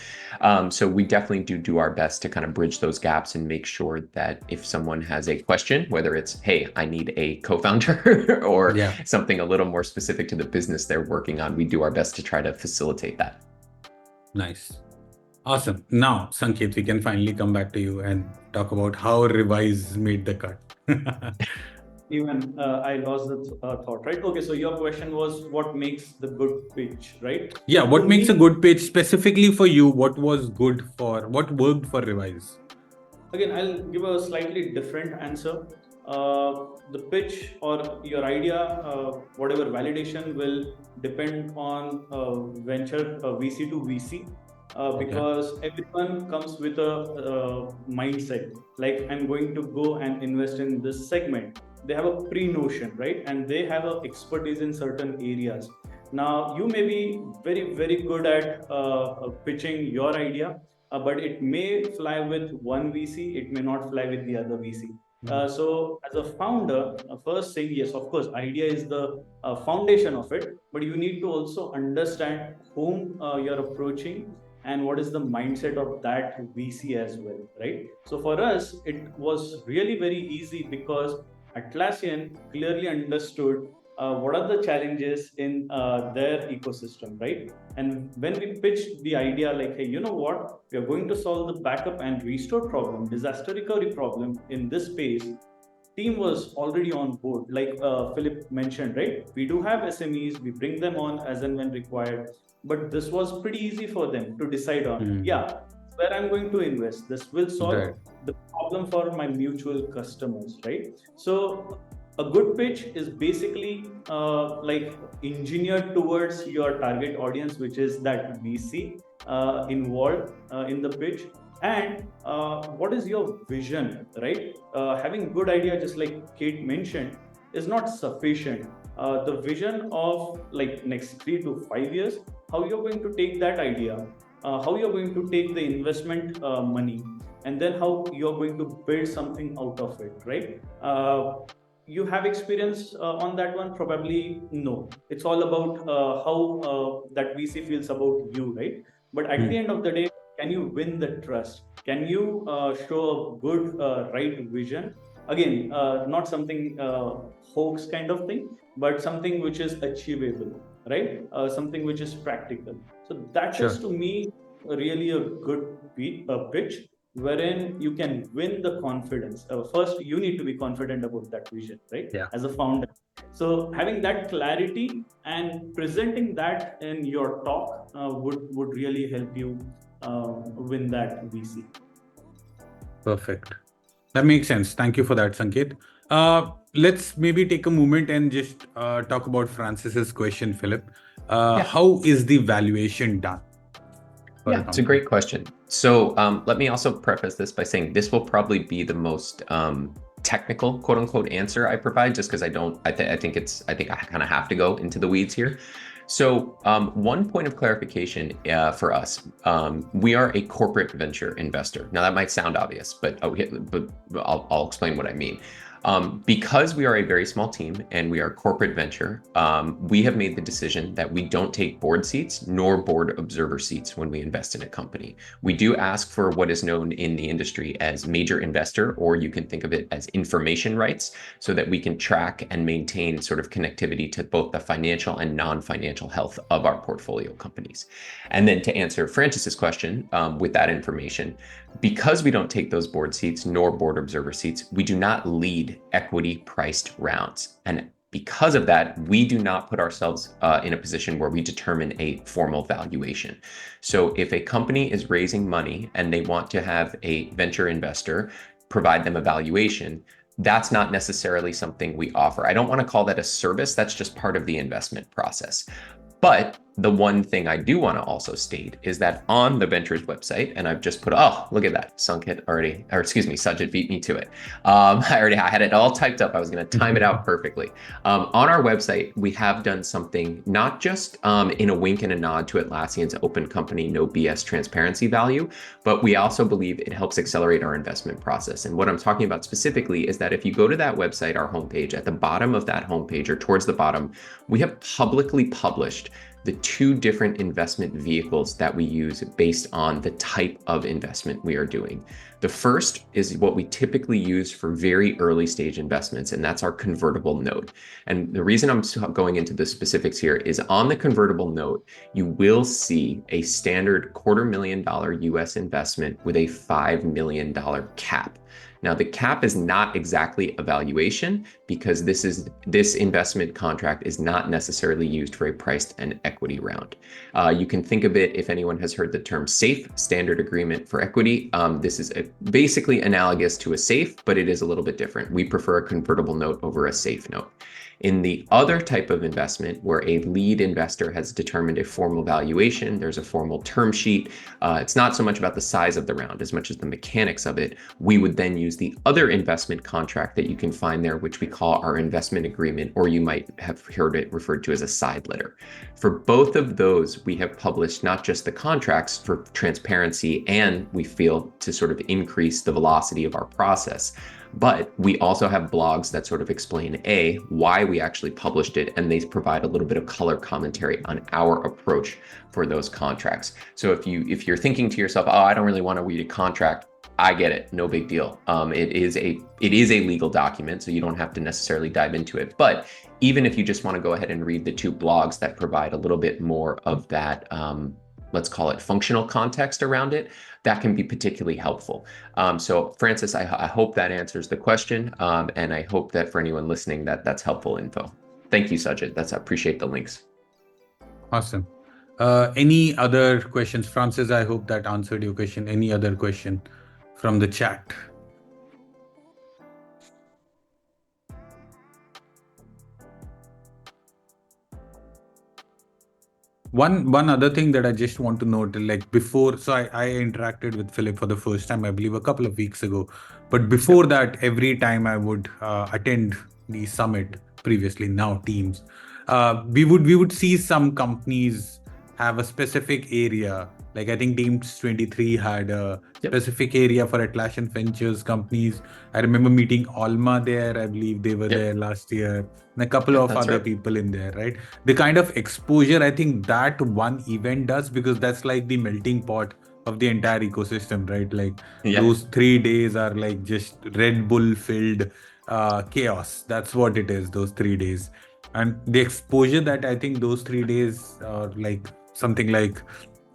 So we definitely do our best to kind of bridge those gaps and make sure that if someone has a question, whether it's, hey, I need a co-founder or something a little more specific to the business they're working on, we do our best to try to facilitate that. Nice. Awesome. Now, Sanket, we can finally come back to you and talk about how Revise made the cut. Even I lost the thought, right? Okay, so your question was what makes the good pitch, right? Yeah, what makes a good pitch specifically for you? What worked for Revise? Again, I'll give a slightly different answer. The pitch or your idea, whatever validation will depend on venture VC to VC. Because everyone comes with a mindset, like I'm going to go and invest in this segment. They have a pre-notion, right? And they have a expertise in certain areas. Now, you may be very, very good at pitching your idea, but it may fly with one VC, it may not fly with the other VC. So as a founder, first thing, yes, of course, idea is the foundation of it, but you need to also understand whom you're approaching and what is the mindset of that VC as well, right? So for us, it was really very easy because Atlassian clearly understood what are the challenges in their ecosystem, right? And when we pitched the idea like, hey, you know what? We are going to solve the backup and restore problem, disaster recovery problem in this space. Team was already on board, like Philip mentioned, right? We do have SMEs, we bring them on as and when required, but this was pretty easy for them to decide on. Where I'm going to invest. This will solve the problem for my mutual customers, right? So A good pitch is basically like engineered towards your target audience, which is that VC involved in the pitch. And what is your vision, right? Having good idea, just like Kate mentioned, is not sufficient. The vision of like next 3 to 5 years, how you're going to take that idea, how you're going to take the investment money, and then how you're going to build something out of it, right? You have experience on that one? Probably no. It's all about how that VC feels about you, right? But at the end of the day, can you win the trust? Can you show a good, right vision? Again, not something hoax kind of thing, but something which is achievable, right? Something which is practical. So that is to me really a good pitch wherein you can win the confidence. First, you need to be confident about that vision, right? Yeah. As a founder. So having that clarity and presenting that in your talk would really help you win that VC. Perfect. That makes sense. Thank you for that, Sanket. Let's maybe take a moment and just talk about Francis's question, Philip. How is the valuation done? Yeah, it's a great question. So let me also preface this by saying this will probably be the most technical, quote unquote, answer I provide, just because I think I kind of have to go into the weeds here. So one point of clarification for us, we are a corporate venture investor. Now that might sound obvious, but I'll explain what I mean. Because we are a very small team and we are corporate venture, we have made the decision that we don't take board seats nor board observer seats when we invest in a company. We do ask for what is known in the industry as major investor, or you can think of it as information rights, so that we can track and maintain sort of connectivity to both the financial and non-financial health of our portfolio companies. And then to answer Francis's question with that information, because we don't take those board seats nor board observer seats, we do not lead equity priced rounds. And because of that, we do not put ourselves in a position where we determine a formal valuation. So if a company is raising money and they want to have a venture investor provide them a valuation, that's not necessarily something we offer. I don't want to call that a service. That's just part of the investment process. But the one thing I do want to also state is that on the Ventures website, and I've just put, oh, look at that, Sanket already, or excuse me, Sajid beat me to it. I had it all typed up. I was going to time it out perfectly. On our website, we have done something not just in a wink and a nod to Atlassian's open company, no BS transparency value, but we also believe it helps accelerate our investment process. And what I'm talking about specifically is that if you go to that website, our homepage, at the bottom of that homepage or towards the bottom, we have publicly published the 2 different investment vehicles that we use based on the type of investment we are doing. The first is what we typically use for very early stage investments, and that's our convertible note. And the reason I'm going into the specifics here is on the convertible note, you will see a standard $250,000 US investment with a $5 million cap. Now, the cap is not exactly a valuation because this investment contract is not necessarily used for a priced and equity round. You can think of it, if anyone has heard the term SAFE, Standard Agreement for Equity. This is basically analogous to a SAFE, but it is a little bit different. We prefer a convertible note over a SAFE note. In the other type of investment where a lead investor has determined a formal valuation, there's a formal term sheet. It's not so much about the size of the round as much as the mechanics of it. We would then use the other investment contract that you can find there, which we call our investment agreement, or you might have heard it referred to as a side letter. For both of those, we have published not just the contracts for transparency and we feel to sort of increase the velocity of our process, but we also have blogs that sort of explain why we actually published it, and they provide a little bit of color commentary on our approach for those contracts. So if you're thinking to yourself, oh, I don't really want to read a contract, I get it, no big deal. It is a legal document, so you don't have to necessarily dive into it. But even if you just want to go ahead and read the 2 blogs that provide a little bit more of that, let's call it functional context around it, that can be particularly helpful. So Francis, I hope that answers the question. And I hope that for anyone listening, that's helpful info. Thank you, Sajid. I appreciate the links. Awesome. Any other questions? Francis, I hope that answered your question. Any other question from the chat? One other thing that I just want to note, like before, so I interacted with Philip for the first time, I believe, a couple of weeks ago. But before that, every time I would attend the summit previously, now Teams, we would see some companies have a specific area. Like I think Teams 23 had a specific area for Atlassian Ventures companies. I remember meeting Alma there. I believe they were there last year, and a couple of that's other right. people in there, right? The kind of exposure I think that one event does, because that's like the melting pot of the entire ecosystem, right? Like those 3 days are like just Red Bull filled chaos. That's what it is, those 3 days. And the exposure that I think those 3 days are like something like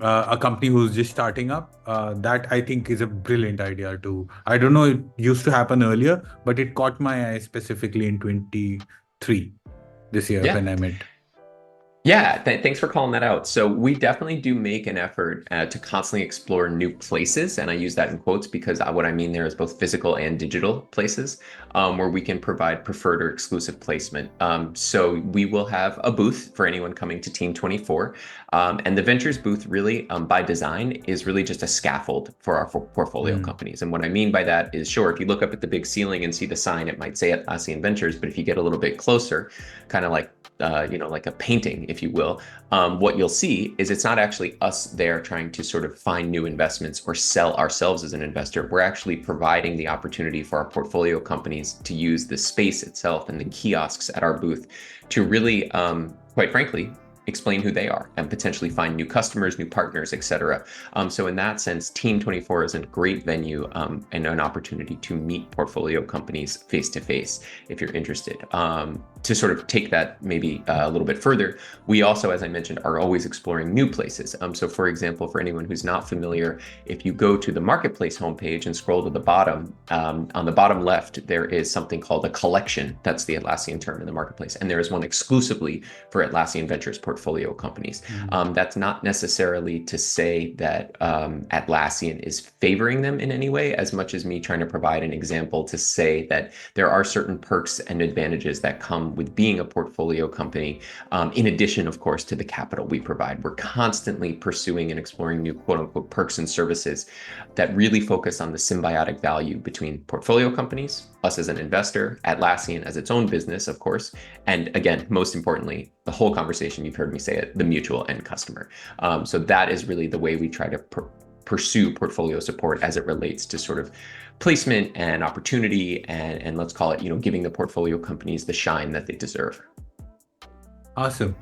a company who's just starting up, that I think is a brilliant idea too. I don't know, it used to happen earlier, but it caught my eye specifically in 23 this year when I met. Yeah, thanks for calling that out. So we definitely do make an effort to constantly explore new places, and I use that in quotes because what I mean there is both physical and digital places where we can provide preferred or exclusive placement. So we will have a booth for anyone coming to Team 24, and the Ventures booth really, by design, is really just a scaffold for our portfolio companies. And what I mean by that is, sure, if you look up at the big ceiling and see the sign, it might say Atlassian Ventures, but if you get a little bit closer, kind of like like a painting, if you will, what you'll see is it's not actually us there trying to sort of find new investments or sell ourselves as an investor. We're actually providing the opportunity for our portfolio companies to use the space itself and the kiosks at our booth to really, quite frankly, explain who they are and potentially find new customers, new partners, etc. So in that sense, Team 24 is a great venue and an opportunity to meet portfolio companies face to face if you're interested. To sort of take that maybe a little bit further, we also, as I mentioned, are always exploring new places. So for example, for anyone who's not familiar, if you go to the Marketplace homepage and scroll to the bottom, on the bottom left, there is something called a collection. That's the Atlassian term in the Marketplace. And there is one exclusively for Atlassian Ventures portfolio companies. That's not necessarily to say that Atlassian is favoring them in any way, as much as me trying to provide an example to say that there are certain perks and advantages that come with being a portfolio company, in addition, of course, to the capital we provide. We're constantly pursuing and exploring new quote unquote perks and services that really focus on the symbiotic value between portfolio companies, us as an investor, Atlassian as its own business, of course, and again, most importantly, the whole conversation, you've heard me say it, the mutual end customer. So that is really the way we try to pursue portfolio support as it relates to sort of placement and opportunity and let's call it, giving the portfolio companies the shine that they deserve. Awesome.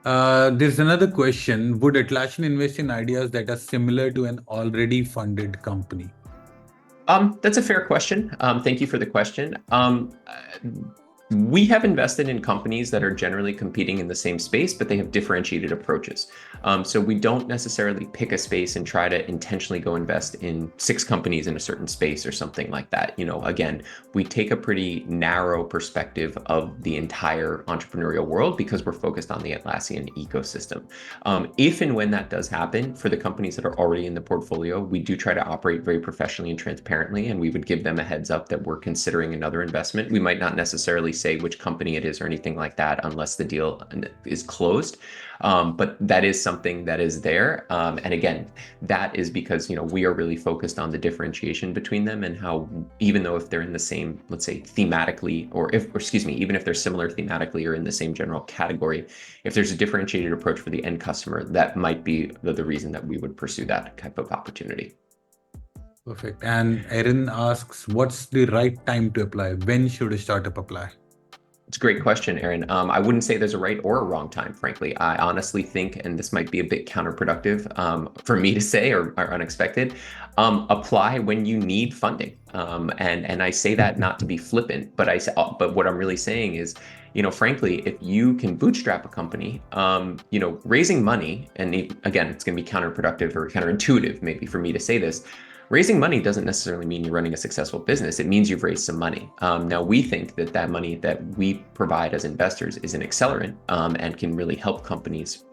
There's another question. Would Atlassian invest in ideas that are similar to an already funded company? That's a fair question. Thank you for the question. We have invested in companies that are generally competing in the same space, but they have differentiated approaches. So we don't necessarily pick a space and try to intentionally go invest in 6 companies in a certain space or something like that. Again, we take a pretty narrow perspective of the entire entrepreneurial world because we're focused on the Atlassian ecosystem. If and when that does happen, for the companies that are already in the portfolio, we do try to operate very professionally and transparently, and we would give them a heads up that we're considering another investment. We might not necessarily say which company it is or anything like that unless the deal is closed. But that is something that is there. And again, that is because, we are really focused on the differentiation between them and how, even though if they're in the same, let's say thematically, even if they're similar thematically or in the same general category, if there's a differentiated approach for the end customer, that might be the reason that we would pursue that type of opportunity. Perfect. And Erin asks, what's the right time to apply? When should a startup apply? It's a great question, Aaron. I wouldn't say there's a right or a wrong time, frankly. I honestly think, and this might be a bit counterproductive for me to say or unexpected, apply when you need funding. And I say that not to be flippant, but what I'm really saying is, frankly, if you can bootstrap a company, raising money, and again, it's going to be counterproductive or counterintuitive maybe for me to say this, Raising money doesn't necessarily mean you're running a successful business. It means you've raised some money. Now, we think that that money that we provide as investors is an accelerant and can really help companies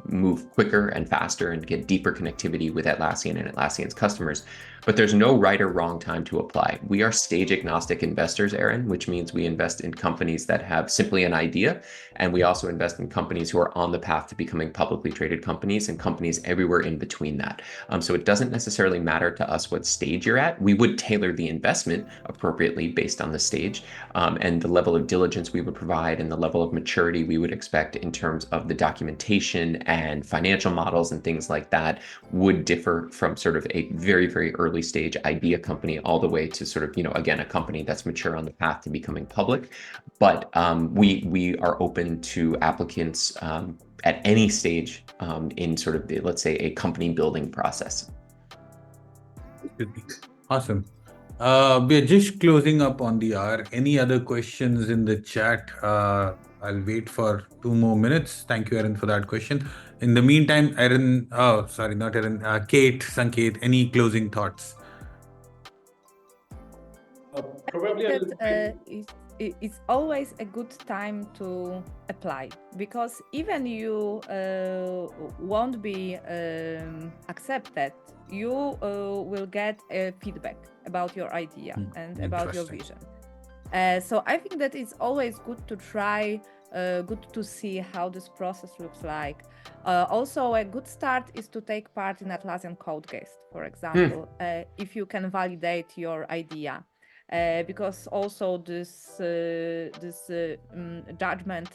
move quicker and faster and get deeper connectivity with Atlassian and Atlassian's customers. But there's no right or wrong time to apply. We are stage agnostic investors, Aaron, which means we invest in companies that have simply an idea. And we also invest in companies who are on the path to becoming publicly traded companies and companies everywhere in between that. So it doesn't necessarily matter to us what stage you're at. We would tailor the investment appropriately based on the stage and the level of diligence we would provide and the level of maturity we would expect in terms of the documentation and financial models and things like that would differ from sort of a very, very early stage idea company all the way to sort of, again, a company that's mature on the path to becoming public. But we are open to applicants at any stage in sort of, let's say, a company building process. Awesome. We're just closing up on the hour. Any other questions in the chat? I'll wait for 2 more minutes. Thank you, Aaron, for that question. In the meantime, Aaron, not Aaron, Kate, Sanket, any closing thoughts? Probably it's always a good time to apply, because even you won't be accepted, you will get a feedback about your idea and about your vision. So I think that it's always good to try, good to see how this process looks like. Also, a good start is to take part in Atlassian Code Guest, for example, if you can validate your idea. Because also this judgment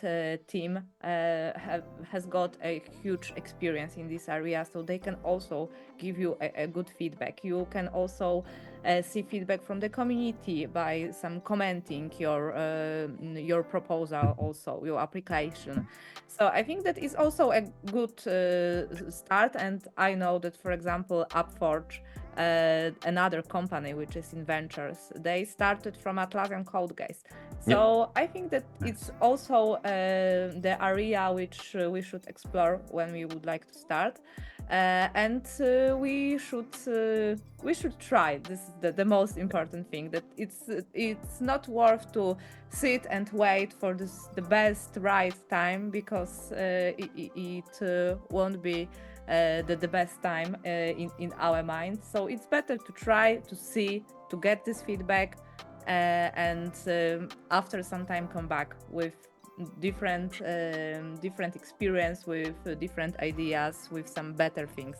team has got a huge experience in this area, so they can also give you a good feedback. You can also see feedback from the community by some commenting your proposal, also your application. So I think that is also a good start. And I know that, for example, Upforge, another company which is in ventures, they started from Atlassian Code Guys. So I think that it's also the area which we should explore when we would like to start, and we should try. This is the most important thing, that it's not worth to sit and wait for the best right time, because it won't be the best time in our minds. So it's better to try, to see, to get this feedback, and after some time come back with different experience, with different ideas, with some better things.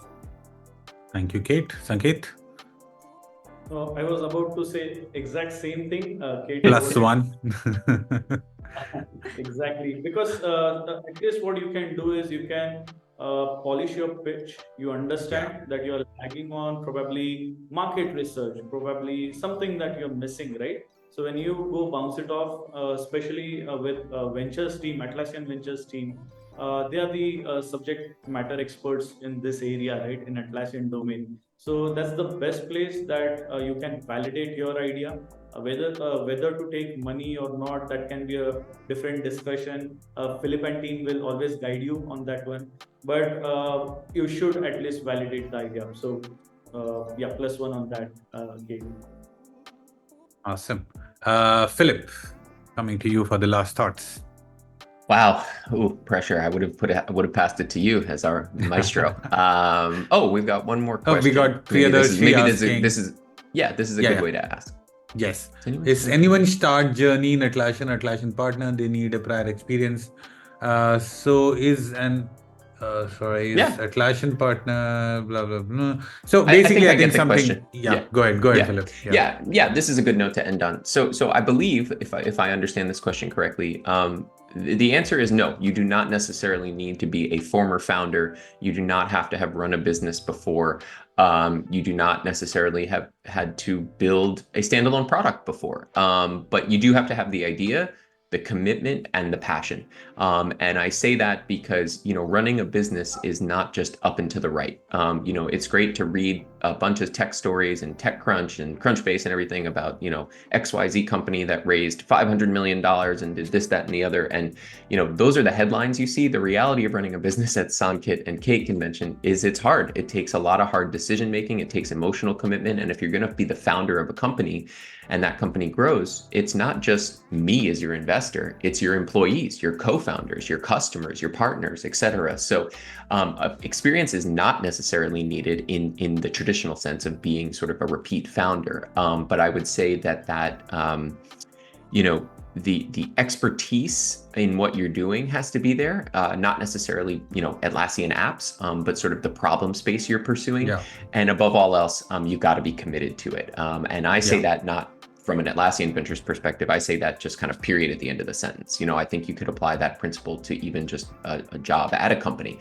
Thank you, Kate. Sanket? I was about to say exact same thing. Kate, +1. Exactly, because at least what you can do is you can polish your pitch. You understand that you're lagging on probably market research, probably something that you're missing, right? So when you go bounce it off, especially with Ventures team, Atlassian Ventures team, they are the subject matter experts in this area, right, in Atlassian domain. So that's the best place that you can validate your idea. Whether to take money or not, that can be a different discussion. Philip and team will always guide you on that one, but you should at least validate the idea. So +1 on that, game. Awesome. Philip, coming to you for the last thoughts. Wow. Ooh, pressure. I would have passed it to you as our maestro. We've got one more question. We got Priyadarshi asking. This is a good way to ask. Yes. Is anyone start journey in Atlassian partner? They need a prior experience. So is Atlassian partner, blah, blah, blah. So basically, I think something. Question. Go ahead, Philip. Yeah. This is a good note to end on. So I believe, if I understand this question correctly, the answer is no. You do not necessarily need to be a former founder. You do not have to have run a business before. You do not necessarily have had to build a standalone product before. But you do have to have the idea. the commitment and the passion. And I say that because, running a business is not just up and to the right. It's great to read a bunch of tech stories and TechCrunch and Crunchbase and everything about, XYZ company that raised $500 million and did this, that, and the other. And, those are the headlines you see. The reality of running a business at Sanket and Kate can mention is it's hard. It takes a lot of hard decision making. It takes emotional commitment. And if you're going to be the founder of a company and that company grows, it's not just me as your investor, it's your employees, your co-founders, your customers, your partners, etc. So experience is not necessarily needed in the traditional sense of being sort of a repeat founder. But I would say that the expertise in what you're doing has to be there, not necessarily, Atlassian apps, but sort of the problem space you're pursuing. Yeah. And above all else, you've got to be committed to it. And I say that not from an Atlassian Ventures perspective, I say that just kind of period at the end of the sentence. I think you could apply that principle to even just a job at a company,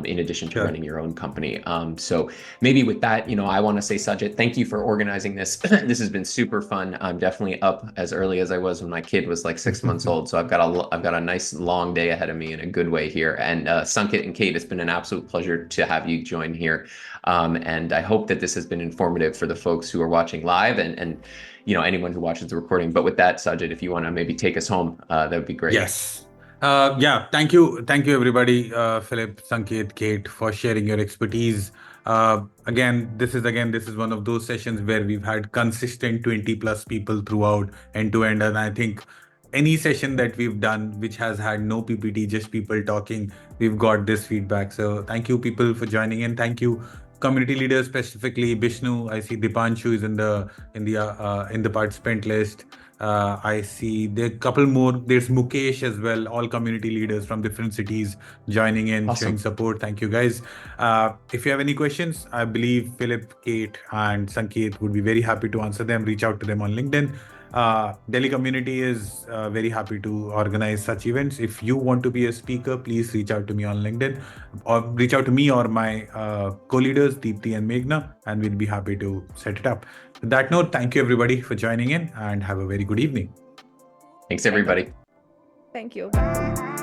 in addition to running your own company. So maybe with that, I want to say, Sajid, thank you for organizing this. This has been super fun. I'm definitely up as early as I was when my kid was like 6 months old. So I've got a nice long day ahead of me in a good way here. And Sanket and Kate, it's been an absolute pleasure to have you join here. And I hope that this has been informative for the folks who are watching live and anyone who watches the recording. But with that, Sajid, if you want to maybe take us home, that would be great. Yes. Thank you everybody, Philip, Sanket, Kate, for sharing your expertise. Again, this is one of those sessions where we've had consistent 20 plus people throughout end to end. And I think any session that we've done, which has had no PPT, just people talking, we've got this feedback. So thank you people for joining in. Thank you community leaders, specifically Bishnu. I see Dipanshu is in the participant list. I see there are a couple more. There's Mukesh as well. All community leaders from different cities joining in, showing support. Thank you guys. If you have any questions, I believe Philip, Kate, and Sanket would be very happy to answer them. Reach out to them on LinkedIn. Delhi community is very happy to organize such events. If you want to be a speaker, please reach out to me on LinkedIn, or reach out to me or my co-leaders Deepti and Meghna, and we'll be happy to set it up. With that note, thank you everybody for joining in and have a very good evening. Thanks everybody. Thank you. Bye.